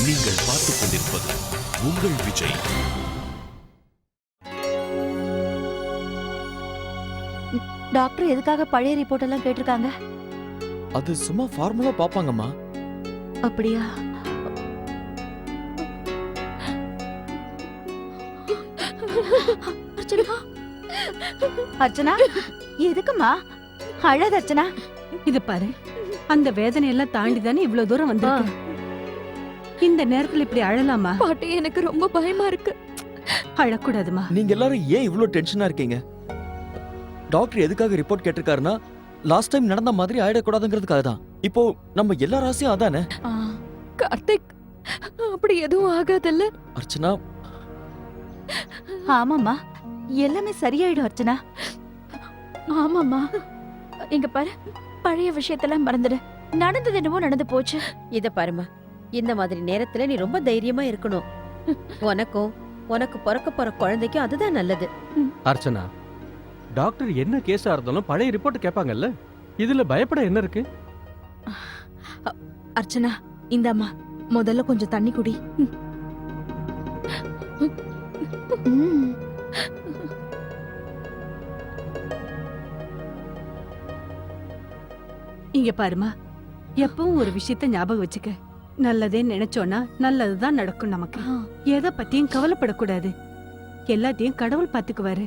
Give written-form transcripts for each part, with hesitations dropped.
நீங்கள் பார்த்துக் கொண்டிருப்பது உங்கள் விஜய். டாக்டர் எதுக்காக பழைய ரிப்போர்ட் எல்லாம் கேட்டிருக்காங்க? அது சும்மா ஃபார்முலா பாப்பாங்கம்மா. அப்படியா? அர்ச்சனா, எதுக்குமா அழாத அர்ச்சனா? இது பாரு, அந்த வேதனை எல்லாம் தாண்டி தானே இவ்வளவு தூரம் வந்திருக்கு. இந்த நேரத்துல இப்படி அழலாமா? பாட்டி, எனக்கு ரொம்ப பயமா இருக்கு. அழக்கூடாதுமா. நீங்க எல்லாரும் ஏன் இவ்ளோ டென்ஷனா இருக்கீங்க? டாக்டர் எதுக்காக ரிப்போர்ட் கேட்டிருக்காருன்னா லாஸ்ட் டைம் நடந்த மாதிரி ஆயிடக்கூடாதுங்கிறதுக்காக தான். இப்போ நம்ம எல்லா ராசியும் அதானே. கார்த்திக், அப்படி எதுவும் ஆகாதல்ல? அர்ச்சனா, ஆமாம்மா, எல்லாமே சரியாயிடும் அர்ச்சனா. ஆமாம்மா, இங்க பாரு, பழைய விஷயத்தெல்லாம் மறந்துடு. நடந்தது என்னவோ நடந்து போச்சு. இத பாருமா, இந்த மாதிரி நேரத்துல நீ ரொம்ப தைரியமா இருக்கணும். உனக்கும் உனக்கு பிறக்க போற குழந்தைக்கும் அதுதான் நல்லது. அர்ச்சனா, டாக்டர் என்ன கேஸா இருந்தாலும் பழைய ரிப்போர்ட் கேட்பாங்கல்ல, இதுல பயப்பட என்ன இருக்கு? அர்ச்சனா, இந்தாம்மா, முதல்ல கொஞ்சம் தண்ணி குடி. இங்க பாருமா, எப்பவும் ஒரு விஷயத்த ஞாபகம் வச்சுக்க. நல்லதே நினைச்சோன்னா நல்லதுதான் நடக்கும் நமக்கு. எதை பத்தியும் கவலைப்படக்கூடாது. எல்லாத்தையும் கடவுள் பாத்துக்குவாரு.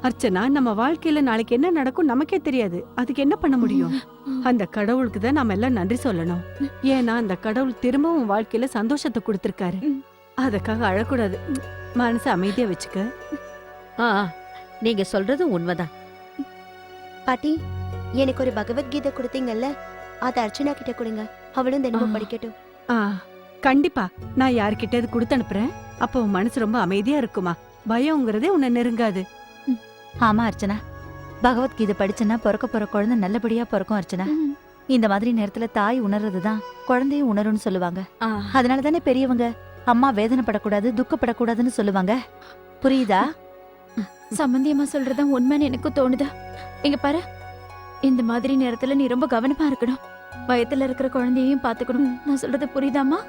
அர்ச்சனா, நம்ம வாழ்க்கையில நாளைக்கு என்ன நடக்கும் நமக்கே தெரியாது. அதுக்கு என்ன பண்ண முடியும்? அந்த கடவுளுக்கு தான் நாம எல்லாம் நன்றி சொல்லணும். ஏன்னா அந்த கடவுள் திரும்பவும் வாழ்க்கையில சந்தோஷத்தை கொடுத்திருக்காரு. அதுக்காக அழக்கூடாது. மனசு அமைதியா வச்சுக்க. நீங்க சொல்றது உண்மைதான். பாட்டி, எனக்கு ஒரு பகவத்கீதை கொடுத்தீங்கல்ல, அதை அர்ச்சனா கிட்ட கொடுங்க. அவளும் தினமும் படிக்கட்டும். கண்டிப்பா நான் யார்கிட்ட கொடுத்து அனுப்புறேன். அப்போ உன் மனசு ரொம்ப அமைதியா இருக்குமா. பயம்ங்கிறதே உன்னை நெருங்காது. ஆமா அர்ச்சனா, பகவத்கீதை படிச்சனா பிறக்க போற குழந்தை நல்லபடியா பிறக்கும் அர்ச்சனா. இந்த மாதிரி நேரத்துல தாய் உணர்றதுதான் குழந்தையும் உணரும்னு சொல்லுவாங்க. அதனால தானே பெரியவங்க அம்மா வேதனைப்படக்கூடாது, துக்கப்படக்கூடாதுன்னு சொல்லுவாங்க. புரியுதா? சம்பந்தியமா சொல்றதுதான் உண்மைன்னு எனக்கு தோணுதா. இங்க பாரு, இந்த மாதிரி நேரத்துல நீ ரொம்ப கவனமா இருக்கணும். வயத்துல இருக்கிற குழந்தையையும் பாத்துக்கணும். நான் சொல்றது புரியுதாமா?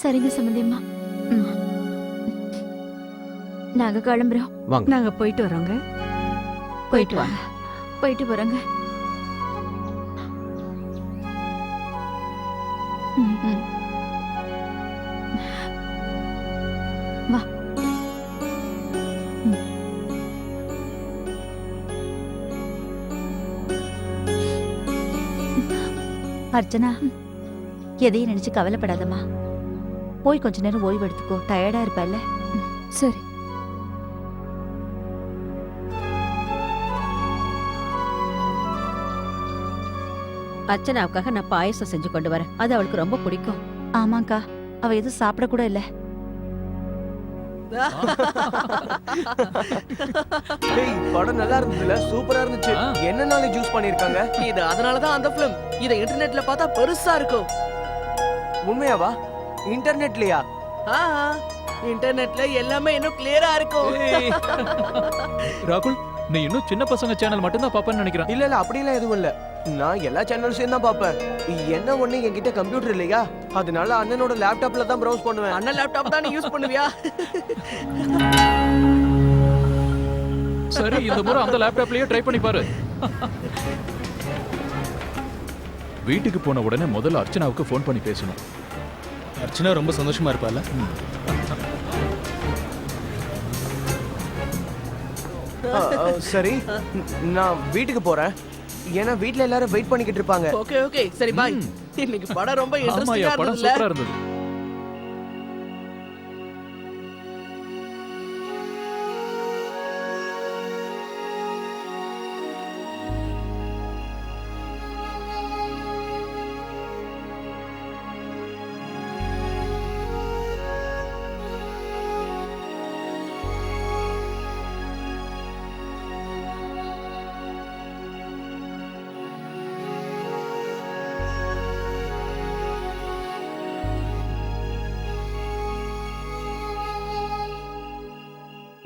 சரிங்க சம்பந்தியம்மா, நாங்க கிளம்புறோம். நாங்க போயிட்டு வரோங்க. போயிட்டு வாங்க. போயிட்டு போறோங்க. வா. அர்ச்சனா, எதையும் நினைச்சு கவலைப்படாதம்மா. போய் கொஞ்ச நேரம் ஓய்வு எடுத்துக்கோ. டயர்டா இருப்பல்ல. சரி. அர்ச்சனாவுக்காக நான் பாயசம் செஞ்சு கொண்டு வரேன். அது அவளுக்கு ரொம்ப பிடிக்கும். ஆமாக்கா, அவ எதுவும் சாப்பிட கூட இல்ல. படம் நல்லா இருந்ததுல, சூப்பரா இருந்துச்சு. என்ன நாளை யூஸ் பண்ணிருக்காங்க? இது அதனாலதான் அந்த பிலிம். இத இன்டர்நெட்ல பார்த்தா பெருசா இருக்கும். உண்மையாவா? இன்டர்நெட்லயா? இன்டர்நெட்ல எல்லாமே இன்னும் கிளியரா இருக்கும். ராகுல், நீ இன்னும் சின்ன பசங்க சேனல் மட்டும் தான் பாப்பேன்னு நினைக்கிறேன். இல்ல இல்ல, அப்படிலாம் எதுவும் இல்ல. நான் எல்லா சேனல்ஸையும் தான் பாப்பேன். என்ன ஒண்ணு, என்கிட்ட கம்ப்யூட்டர் இல்லையா, அதனால அண்ணனோட லேப்டாப்ல தான் ப்ரௌஸ் பண்ணுவேன். அண்ணன் லேப்டாப் தான் நீ யூஸ் பண்ணுவியா? சரி, இந்த முறை அந்த லேப்டாப்லயே ட்ரை பண்ணி பாரு. வீட்டுக்கு போன உடனே முதல்ல அர்ச்சனாவுக்கு ஃபோன் பண்ணி பேசணும். அர்ச்சனா ரொம்ப சந்தோஷமா இருப்பால. சரி, நான் வீட்டுக்கு போறேன். ஏன்னா வீட்ல எல்லாரும் வெயிட் பண்ணிக்கிட்டு இருப்பாங்க. ஓகே ஓகே, சரி பாய். இன்னைக்கு படம் ரொம்ப இன்ட்ரஸ்டிங்கா படம் இருந்ததுல. சூப்பரா இருந்தது.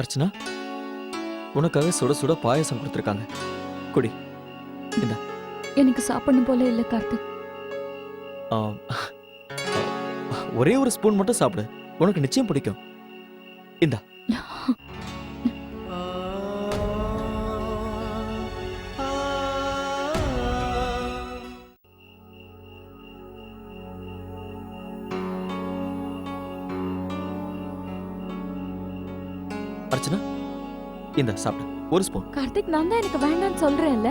அர்ச்சனா, உனக்காக சுட சுட பாயசம் கொடுத்துருக்காங்க. குடி. எனக்கு சாப்பிடணும் போல இல்ல கார்த்திக். ஆ, ஒரே ஒரு ஸ்பூன் மட்டும் சாப்பிடு, உனக்கு நிச்சயம் பிடிக்கும். இந்தா. அர்ச்சனா, இந்தா சாப்பிடு, ஒரு ஸ்பூன். கார்த்திக், நான் தான் எனக்கு வேண்டாம்னு சொல்றேன்ல.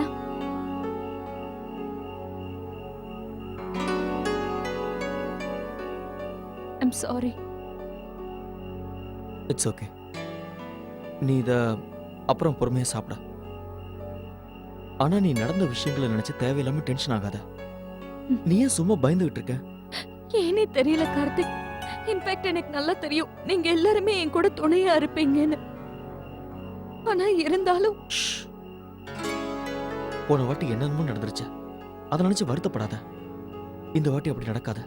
I'm sorry. It's okay. நீ இத அப்புறம் பொறுமையா சாப்பிட. ஆனா நீ நடந்த விஷயங்களை நினைச்சு தேவையில்லாம டென்ஷன் ஆகாத. நீ ஏன் சும்மா பயந்துகிட்டு இருக்க? ஏனே தெரியல கார்த்திக். இன்ஃபேக்ட் எனக்கு நல்லா தெரியும் நீங்க எல்லாருமே என் கூட துணையா இருப்பீங்கன்னு. ஆனா இருந்தாலும் ஷ். போன வாட்டி என்னென்னமோ நடந்துருச்சு, அதை நினைச்சு வருத்தப்படாத. இந்த வாட்டி அப்படி நடக்காத.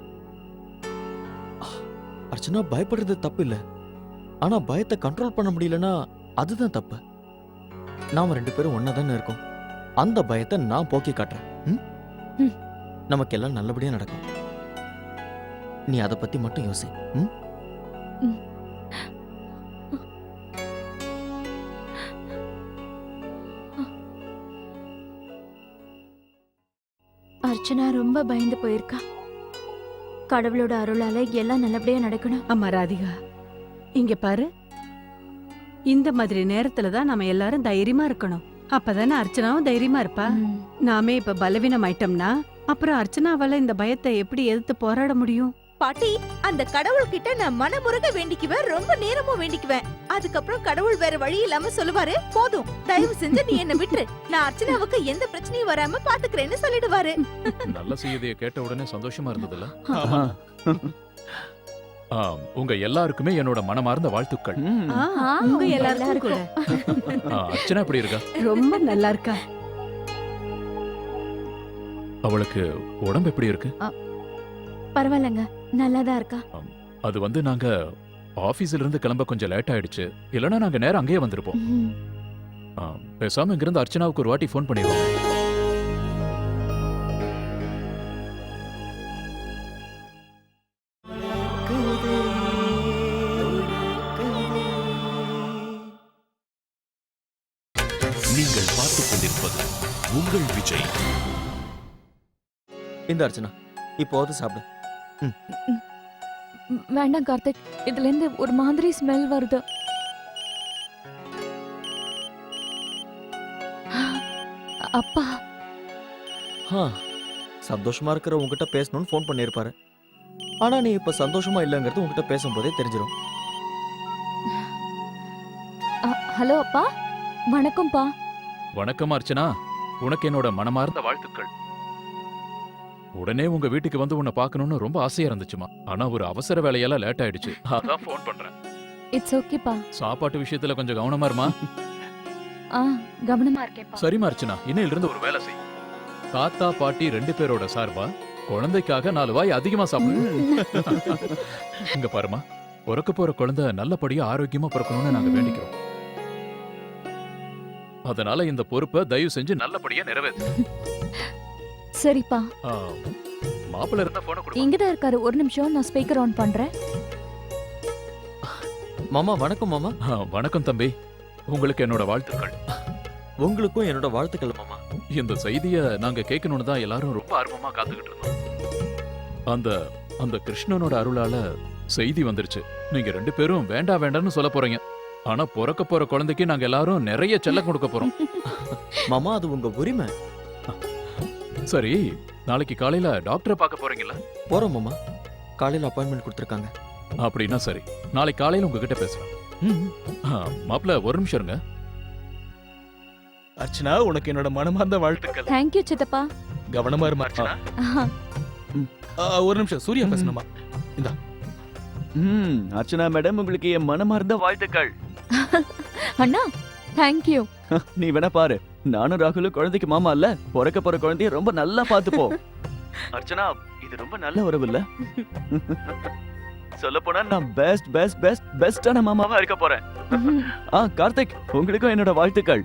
அர்ச்சனா, பயப்படுறது தப்பு இல்ல, ஆனா பயத்தை கண்ட்ரோல் பண்ண முடியலன்னா அதுதான் தப்பு. நாம 2 பேரும் ஒன்னா தானே இருக்கோம். அந்த பயத்தை நான் போக்கி காட்டுறேன். ம். நமக்கெல்லாம் நல்லபடியா நடக்கும். நீ அதை பத்தி மட்டும் யோசி. ம்? ம். அர்ச்சனா ரொம்ப பயந்து போயிருக்கா. கடவுளோட அருளால எல்லாம் நல்லபடியா நடக்கணும். அம்மா ராதிகா, இங்க பாரு, இந்த மாதிரி நேரத்துல தான் நம்ம எல்லாரும் தைரியமா இருக்கணும். அப்பதானே அர்ச்சனாவும் தைரியமா இருப்பா. ம். நாமே இப்ப பலவீனம் ஆயிட்டோம்னா அப்புறம் அர்ச்சனாவால இந்த பயத்தை எப்படி எதிர்த்து போராட முடியும்? பாட்டி, அந்த கடவுள் கிட்ட நான் மனமுருக வேண்டிக்குவேன், ரொம்ப நேரமும் வேண்டிக்குவேன். அதுக்கப்புறம் கடவுள் வேற வழி இல்லாம சொல்லுவாரு, போதும் தயவு செஞ்சு நீ என்ன விட்டுரு, நான் அர்ச்சனாவுக்கு எந்த பிரச்சனையும் வராம பாத்துக்கிறேன்னு சொல்லிடுவாரு. நல்ல செய்தியை கேட்ட உடனே சந்தோஷமா இருந்ததுல. ஆமா. உங்க எல்லாருக்குமே என்னோட மனமார்ந்த வாழ்த்துக்கள். உங்க எல்லாருக்கும் கூட. அர்ச்சனா எப்படி இருக்கா? ரொம்ப நல்லா இருக்கா. அவளுக்கு உடம்பு எப்படி இருக்கு? பரவாயில்லங்க, நல்லாதான் இருக்கா. அது வந்து நாங்க ஆபீஸ்ல இருந்து கிளம்ப கொஞ்சம் லேட் ஆயிடுச்சு, இல்லனா நாங்க நேரா அங்கேயே வந்திருப்போம். ம். பேசாம இங்கிருந்து அர்ச்சனாவுக்கு ஒரு வாட்டி ஃபோன் பண்ணிடுவோம். நீங்கள் பார்த்துக் கொண்டிருப்பது உங்கள் விஜய். இந்த அர்ச்சனா, இப்போது சாப்பிடு. வேண்டாம் கார்த்திக், இதுல இருந்து ஒரு மாதிரி ஸ்மெல் வருது. அப்பா, சந்தோஷமா இருக்கிற உங்ககிட்ட பேசணும்னு ஃபோன் பண்ணியிருப்பாரு. ஆனா நீ இப்ப சந்தோஷமா இல்லைங்கிறது உங்ககிட்ட பேசும்போதே தெரிஞ்சிடும். ஹலோ அப்பா. வணக்கம்ப்பா. வணக்கம் அர்ச்சனா, உனக்கு என்னோட மனமார்ந்த வாழ்த்துக்கள். உடனே உங்க வீட்டுக்கு வந்து உன்னை பார்க்கணும்னு ரொம்ப ஆசையா இருந்துச்சுமா. ஆனா ஒரு அவசர வேலையால லேட் ஆயிடுச்சு, அதான் ஃபோன் பண்றேன். இட்ஸ் ஓகேப்பா. சாப்பாட்டு விஷயத்துல கொஞ்சம் கவனமா இருமா. கவனமா இருக்கேன்ப்பா. சரிம்மா அர்ச்சனா, இன்னையில இருந்து ஒரு வேலை செய். தாத்தா பாட்டி 2 பேரோட சார்பா குழந்தைக்காக 4 வாய் அதிகமா சாப்பிடு. இங்க பாருமா, பிறக்க போற குழந்தை நல்லபடியா ஆரோக்கியமா பிறக்கணும்னு நாங்க வேண்டிக்கிறோம். அதனால இந்த பொறுப்பை தயவு செஞ்சு நல்லபடியா நிறைவேற்று. சரிப்பா. மாப்பிள்ள இருந்தா போன கொடு. இங்கதான் இருக்காரு, ஒரு நிமிஷம், நான் ஸ்பீக்கர் ஆன் பண்றேன். மாமா, வணக்கம் மாமா. வணக்கம் தம்பி, உங்களுக்கு என்னோட வாழ்த்துக்கள். உங்களுக்கும் என்னோட வாழ்த்துக்கள் மாமா. இந்த செய்திய நாங்க கேட்கணும்னு தான் எல்லாரும் ரொம்ப ஆர்வமா காத்துக்கிட்டு இருந்தோம். அந்த அந்த கிருஷ்ணனோட அருளால செய்தி வந்துருச்சு. நீங்க 2 பேரும் வேண்டா வேண்டாம்னு சொல்ல போறீங்க. ஆனா பிறக்க போற குழந்தைக்கு நாங்க எல்லாரும் நிறைய செல்லம் கொடுக்க போறோம். மாமா, அது உங்க உரிமை. சரி, நாளைக்கு காலையில டாக்டரை பார்க்க போறீங்களா? போறோம் மாமா, காலையில அப்பாயின்மெண்ட் கொடுத்துருக்காங்க. அப்படின்னா சரி, நாளைக்கு காலையில உங்ககிட்ட பேசுறேன். மாப்பிள்ள, ஒரு நிமிஷம் இருங்க. அர்ச்சனா, உனக்கு என்னோட மனமார்ந்த வாழ்த்துக்கள். தேங்க்யூ சித்தப்பா. கவனமா இருமா அர்ச்சனா. ஒரு நிமிஷம், சூர்யா பேசணுமா? இந்தா. அர்ச்சனா மேடம், உங்களுக்கு என் மனமார்ந்த வாழ்த்துக்கள். அண்ணா, தேங்க்யூ. நீ வேணா பாரு, நானும் ராகுலும் குழந்தைக்கு மாமா இல்ல, பிறக்க போற குழந்தைய ரொம்ப நல்லா பாத்துப்போம். அர்ச்சனா, இது ரொம்ப நல்ல உறவு இல்ல? சொல்ல போனா நான் பெஸ்ட் பெஸ்ட் பெஸ்ட் பெஸ்டான மாமாவா இருக்க போறேன். கார்த்திக், உங்களுக்கும் என்னோட வாழ்த்துக்கள்.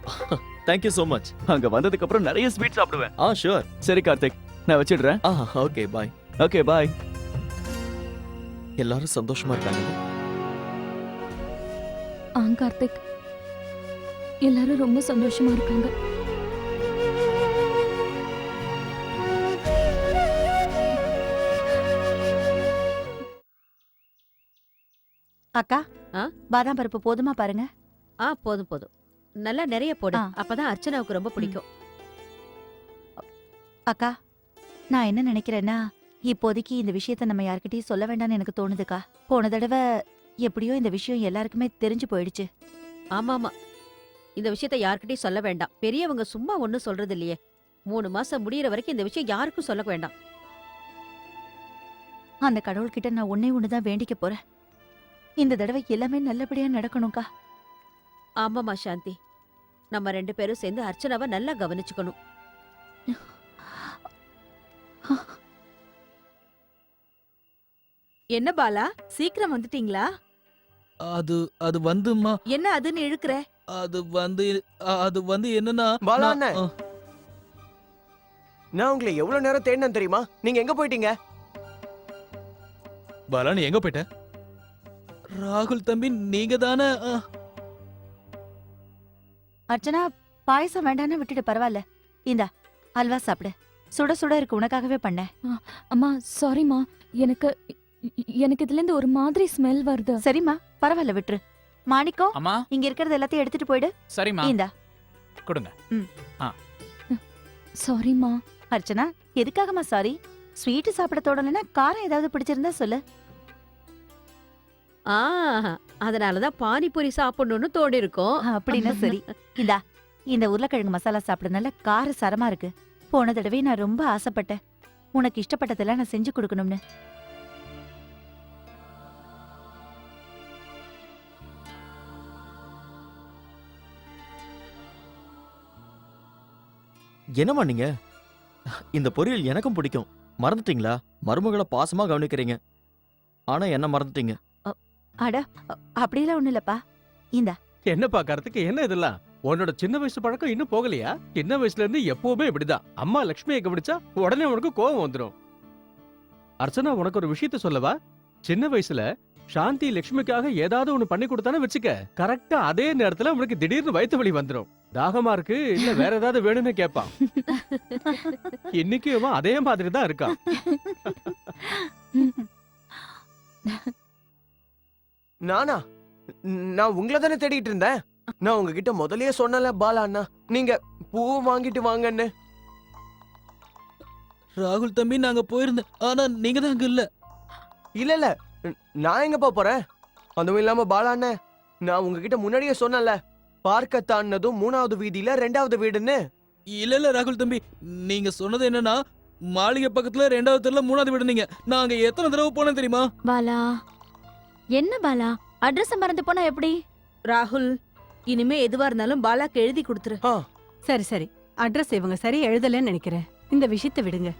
Thank you so much. அங்க வந்ததுக்கு அப்புறம் நிறைய ஸ்வீட் சாப்பிடுவேன். ஷூர். சரி கார்த்திக், நான் வச்சிடுறேன். Okay bye. Okay bye. எல்லாரும் சந்தோஷமா இருக்காங்க. கார்த்திக், எல்லாரும் ரொம்ப சந்தோஷமா இருக்காங்க. அக்கா ஆ? பாதாம் பருப்பு போதுமா பாருங்க. போதும் போதும். நல்லா நிறைய போடு, ஆ. அப்பதான் அர்ச்சனாவுக்கு ரொம்ப பிடிக்கும். அக்கா, நான் என்ன நினைக்கிறேன்னா இப்போதைக்கு இந்த விஷயத்த நம்ம யார்கிட்டயும் சொல்ல வேண்டாம்னு எனக்கு தோணுதுக்கா. போன தடவை எப்படியோ இந்த விஷயம் எல்லாருக்குமே தெரிஞ்சு போயிடுச்சு. ஆமாமா, இந்த விஷயத்த யார்கிட்டயும் சொல்ல வேண்டாம். பெரியவங்க சும்மா ஒண்ணும் சொல்றது இல்லையே. 3 மாசம் முடியற வரைக்கும் இந்த விஷயம் யாருக்கும் சொல்ல வேண்டாம். அந்த கடவுள்கிட்ட நான் ஒன்னே ஒண்ணுதான் வேண்டிக்க போறேன். இந்த தடவை எல்லாமே நல்லபடியா நடக்கணும்க்கா. ஆமாமா சாந்தி, நம்ம 2 பேரும் சேர்ந்து அர்ச்சனாவை நல்லா கவனிச்சுக்கணும். என்ன பாலா, சீக்கிரம் வந்துட்டீங்களா? அது வந்துமா, என்ன அதுன்னு இழுக்கிற? அது வந்து என்னன்னா பாலா அண்ணன், நான் உங்களை எவ்வளவு நேரம் தேடினேன் தெரியுமா? நீங்க எங்க போயிட்டீங்க? பாலா நீ எங்க போயிட்ட? ராகுல் தம்பி நீங்க தானே? அர்ச்சனா, பாயசம் வேண்டான்னு விட்டுட்டு பரவாயில்ல. இந்தா அல்வா சாப்பிடு. சுட சுட இருக்கு, உனக்காகவே பண்ணேன். அம்மா சாரிம்மா, எனக்கு இதுல இருந்து ஒரு மாதிரி ஸ்மெல் வருது. சரிம்மா, பரவாயில்ல விட்டுரு. மாணிக்கம், அம்மா இங்க இருக்கிறது எல்லாத்தையும் எடுத்துட்டு போயிடு. சரிம்மா இந்தா கொடுங்க. சாரிம்மா. அர்ச்சனா, எதுக்காகம்மா சாரி? ஸ்வீட் சாப்பிட தோடலைன்னா காரம் ஏதாவது பிடிச்சிருந்தா சொல்லு. அதனாலதான் பானிபூரி சாப்பிடணும்னு தோடி இருக்கும். அப்படின்னா சரி. இந்தா இந்த உருளைக்கிழங்கு மசாலா சாப்பிட நல்ல கார சரமா இருக்கு. போன தடவை நான் ரொம்ப ஆசைப்பட்டேன் உனக்கு இஷ்டப்பட்டதெல்லாம் நான் செஞ்சு கொடுக்கணும்னு. என்னம்மா நீங்க? இந்த பொரியல் எனக்கும் பிடிக்கும். மறந்துட்டீங்களா? மருமகளை பாசமா கவனிக்கிறீங்க, ஆனா என்ன மறந்துட்டீங்க. அட, அப்படியெல்லாம் ஒண்ணு இல்லப்பா. இந்தா. என்னப்பா கார்த்திக், என்ன இதெல்லாம்? உன்னோட சின்ன வயசு பழக்கம் இன்னும் போகலையா? சின்ன வயசுல இருந்து எப்பவுமே இப்படிதான். அம்மா லட்சுமியை கவனிச்சா உடனே உனக்கு கோவம் வந்துடும். அர்ச்சனா, உனக்கு ஒரு விஷயத்த சொல்லவா? சின்ன வயசுல சாந்தி லட்சுமிக்காக ஏதாவது ஒண்ணு பண்ணி கொடுத்தானே வச்சுக்க, கரெக்டா அதே நேரத்துல உனக்கு திடீர்னு வயிற்று வலி வந்துடும். தாகமா இருக்கு இல்ல வேற ஏதாவது வேணும்னு கேட்பான். இன்னைக்கு அவன் அதே மாதிரி தான் இருக்கான். நானா? நான் உங்களை தானே தேடிட்டு இருந்தேன். நான் உங்ககிட்ட முதல்லயே சொன்னல பாலா அண்ணா, நீங்க பூ வாங்கிட்டு வாங்கன்னு. ராகுல் தம்பி நாங்க போயிருந்தேன், ஆனா நீங்க தான் அங்க இல்ல. இல்ல, நான் எங்கப்பா போறேன்? அதுவும் இல்லாம பாலா அண்ணன், நான் உங்ககிட்ட முன்னாடியே சொன்னல, பார்க்க தாண்டதும் 3வது வீதியில 2வது வீடுன்னு. இல்ல ராகுல் தம்பி, நீங்க சொன்னது என்னன்னா மாளிகை பக்கத்துல 2வது தெருல 3வது வீடு. நீங்க நாங்க எத்தனை தடவை போனோம் தெரியுமா? பாலா, என்ன பாலா, அட்ரஸ் மறந்து போனா எப்படி? ராகுல், இனிமே எதுவா இருந்தாலும் பாலாக்கு எழுதி கொடுத்துரு. சரி சரி, அட்ரஸ் இவங்க சரி எழுதலன்னு நினைக்கிறேன். இந்த விஷயத்தை விடுங்க.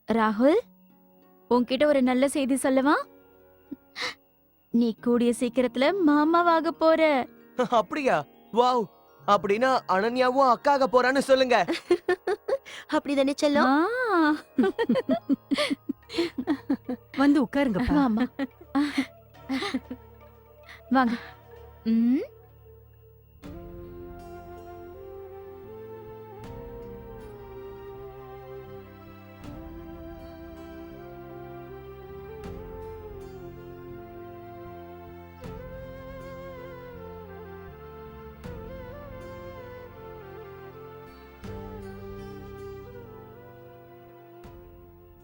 ராகுல், உன்கிட்ட ஒரு நல்ல செய்தி சொல்லவா? நீ கூடிய சீக்கிரத்துல மாமாவாக போற. அப்படியா? வாவ்! அப்படின்னா அனன்யாவும் அக்காக போறான்னு சொல்லுங்க. அப்படிதானே செல்லம்? வந்து உட்காருங்கப்பா. ஆமா. வாங்க. ம்.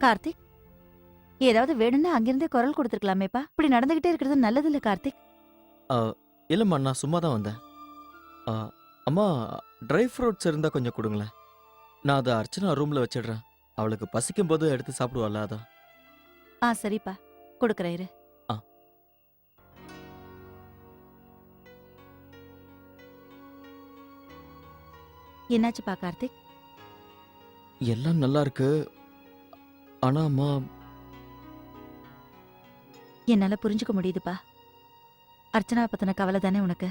கார்த்திக், ஏதாவது வேணும்னா அங்கிருந்தே குரல் கொடுத்துருக்கலாமேப்பா. இப்படி நடந்துகிட்டே இருக்கிறது நல்லது இல்ல கார்த்திக். இல்லம்மா, நான் சும்மா தான் வந்தேன். அம்மா, ட்ரை ஃப்ரூட்ஸ் இருந்தா கொஞ்சம் கொடுங்களேன். நான் அதை அர்ச்சனா ரூம்ல வச்சிடுறேன். அவளுக்கு பசிக்கும் போது எடுத்து சாப்பிடுவாள், அதான். சரிப்பா, கொடுக்கறேன் இரு. என்னாச்சுப்பா கார்த்திக்? எல்லாம் நல்லா இருக்கு, ஆனா அம்மா. என்னால புரிஞ்சுக்க முடியுதுப்பா. அர்ச்சனா பத்தின கவலை தானே உனக்கு?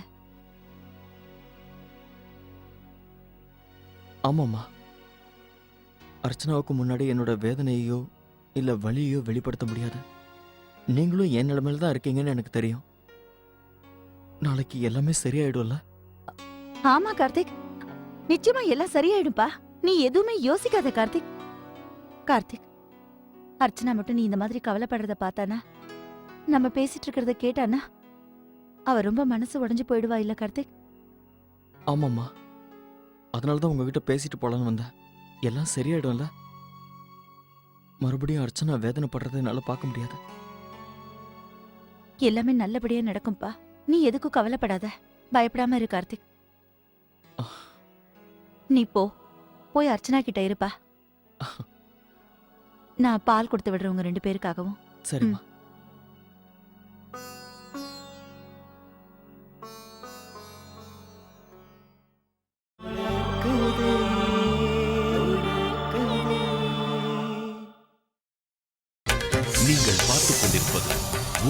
ஆமாம்மா. அர்ச்சனாவுக்கு முன்னாடி என்னோட வேதனையோ இல்ல வலியோ வெளிப்படுத்த முடியாது. நீங்களும் என் நிலைமையில தான் இருக்கீங்கன்னு எனக்கு தெரியும். நாளைக்கு எல்லாமே சரியாயிடும்ல? ஆமா கார்த்திக், நிச்சயமா எல்லாம் சரியாயிடும்பா. நீ எதுவுமே யோசிக்காத கார்த்திக். கார்த்திக், அர்ச்சனா மட்டும் நீ இந்த மாதிரி கவலைப்படுறத பார்த்தானா, நம்ம பேசிட்டு இருக்கிறத கேட்டானா, அவ ரொம்ப மனசு உடைஞ்சு போயிடுவா இல்ல கார்த்திக்? ஆமாம்மா, அதனால தான் உங்ககிட்ட பேசிட்டு போலான்னு வந்தேன். எல்லாம் சரியாயிடும்ல? மறுபடியும் அர்ச்சனா வேதனைப்படுறதை என்னால பார்க்க முடியாது. எல்லாமே நல்லபடியா நடக்கும்பா. நீ எதுக்கும் கவலைப்படாத, பயப்படாம இரு கார்த்திக். நீ போய் அர்ச்சனா கிட்ட இருப்பா. நான் பால் கொடுத்து விடுறேன் உங்க 2 பேருக்காகவும். சரிம்மா. நீங்கள் பார்த்துக் கொண்டிருப்பது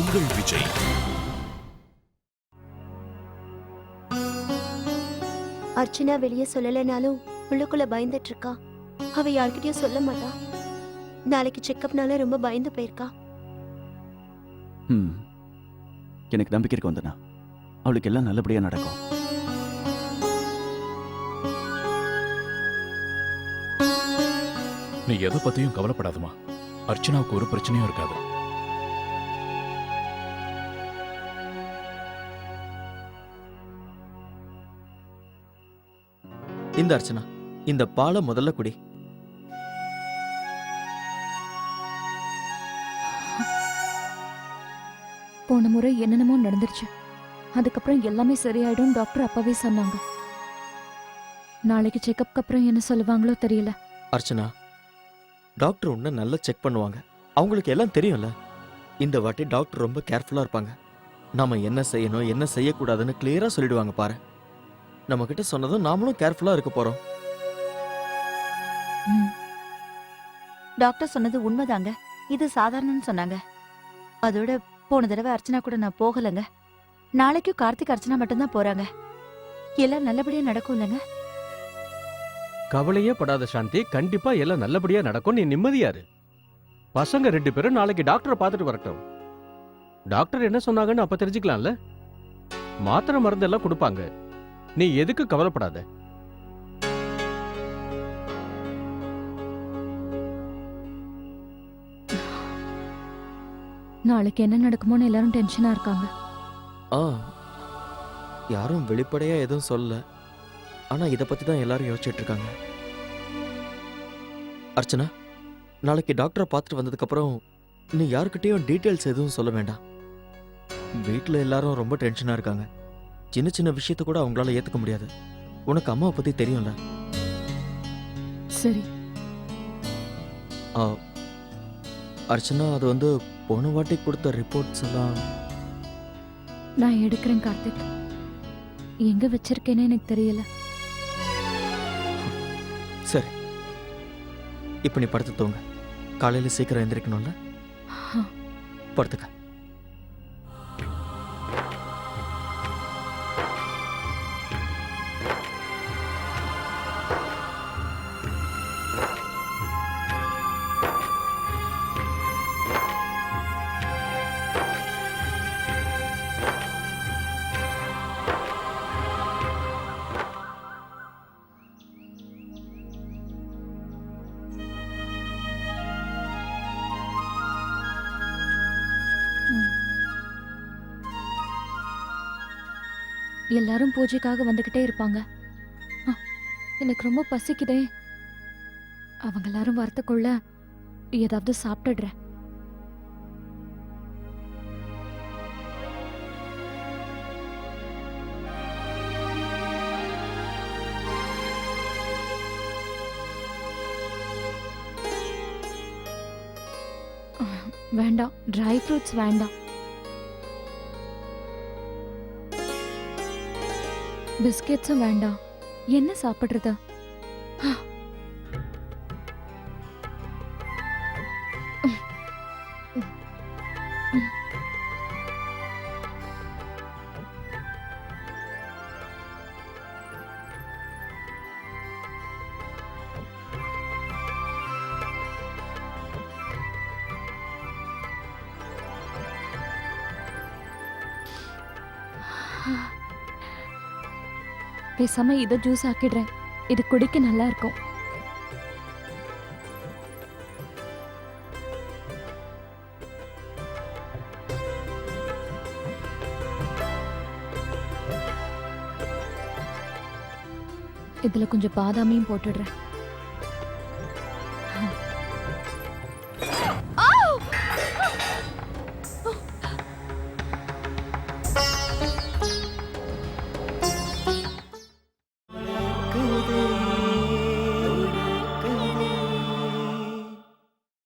உங்கள் விஜய். அர்ச்சனா வெளியே சொல்லலைனாலும் உள்ளுக்குள்ள பயந்துட்டு இருக்கா. அவ யார்கிட்டயும் சொல்ல மாட்டா. நாளைக்கு செக்கப்னால ரொம்ப பயந்து போயிருக்கா. எனக்கு நம்பிக்கை இருக்கு வந்தனா, அவளுக்கு எல்லாம் நல்லபடியா நடக்கும். நீ எதை பத்தியும் கவலைப்படாதமா. அர்ச்சனாவுக்கு ஒரு பிரச்சனையும் இருக்காது. இந்த அர்ச்சனா, இந்த பாலை முதல்ல குடி. போன முறை என்னென்னமோ நடந்துருச்சு. அதுக்கப்புறம் எல்லாமே சரியாயிடும் டாக்டர் அப்பவே சொன்னாங்க. நாளைக்கு செக்கப்க்கு அப்புறம் என்ன சொல்லுவாங்களோ தெரியல. அர்ச்சனா, டாக்டர் உன்னை நல்லா செக் பண்ணுவாங்க. அவங்களுக்கு எல்லாம் தெரியும்ல. இந்த வாட்டி டாக்டர் ரொம்ப கேர்ஃபுல்லா இருப்பாங்க. நாம என்ன செய்யணும் என்ன செய்யக்கூடாதுன்னு கிளியரா சொல்லிடுவாங்க பாரு. நம்ம கிட்ட சொன்னதும் நாமளும் கேர்ஃபுல்லா இருக்க போறோம். டாக்டர் சொன்னது உண்மைதாங்க. இது சாதாரணம்னு சொன்னாங்க. அதோட போன தடவை அர்ச்சனா கூட நான் போகலங்க. நாளைக்கும் கார்த்திக் அர்ச்சனா மட்டும்தான் போறாங்க. எல்லாம் நல்லபடியா நடக்கும் இல்லைங்க? கவலையே படாத சாந்தி, கண்டிப்பா எல்லாம் நல்லபடியா நடக்கும். நீ நிம்மதியா இரு. பசங்க 2 பேரும் நாளைக்கு டாக்டரை பார்த்துட்டு வரட்டும். டாக்டர் என்ன சொன்னாங்கன்னு அப்ப தெரிஞ்சுக்கலாம்ல. மாத்திரை மருந்து எல்லாம் கொடுப்பாங்க. நீ எதுக்கு கவலைப்படாத. நாளைக்கு என்ன நடக்குமோன்னு எல்லாரும் டென்ஷனா இருக்காங்க. யாரும் வெளிப்படையா எதுவும் சொல்லல. ஆனா இத பத்தி தான் எல்லாரும் யோசிச்சுட்டு இருக்காங்க. அர்ச்சனா, நாளைக்கு டாக்டரை பார்த்துட்டு வந்ததுக்கு அப்புறம் நீ யாருக்கிட்டையும் டீட்டெயில்ஸ் எதுவும் சொல்ல வேண்டாம். வீட்டுல எல்லாரும் ரொம்ப டென்ஷனா இருக்காங்க. சின்ன சின்ன விஷயத்த கூட அவங்களால ஏத்துக்க முடியாது. உனக்கு அம்மாவை பத்தி தெரியும்ல? சரி. அர்ச்சனா, அது போன வாட்டி கொடுத்த ரிப்போர்ட்ஸ் எல்லாம் நான் எடுக்கிறேன் கார்த்திக். எங்க வச்சிருக்கேன்னு எனக்கு தெரியல. சரி, இப்ப நீ படுத்து தூங்க. காலையில சீக்கிரம் எந்திரிக்கணும்ல? படுத்துக்க. எல்லாரும் பூஜைக்காக வந்துகிட்டே இருப்பாங்க. எனக்கு ரொம்ப பசிக்குதே. அவங்க எல்லாரும் வரத்துக்குள்ள ஏதாவது சாப்பிட்டுடுறேன். வேண்டாம், ட்ரை ஃப்ரூட்ஸ் வேண்டாம். பிஸ்கெட்ஸும் வேண்டாம். என்ன சாப்பிடுறது? பேசாம இதை ஜூஸ் ஆக்கிடுறேன். இது குடிக்க நல்லா இருக்கும். இதுல கொஞ்சம் பாதாமையும் போட்டுடுறேன்.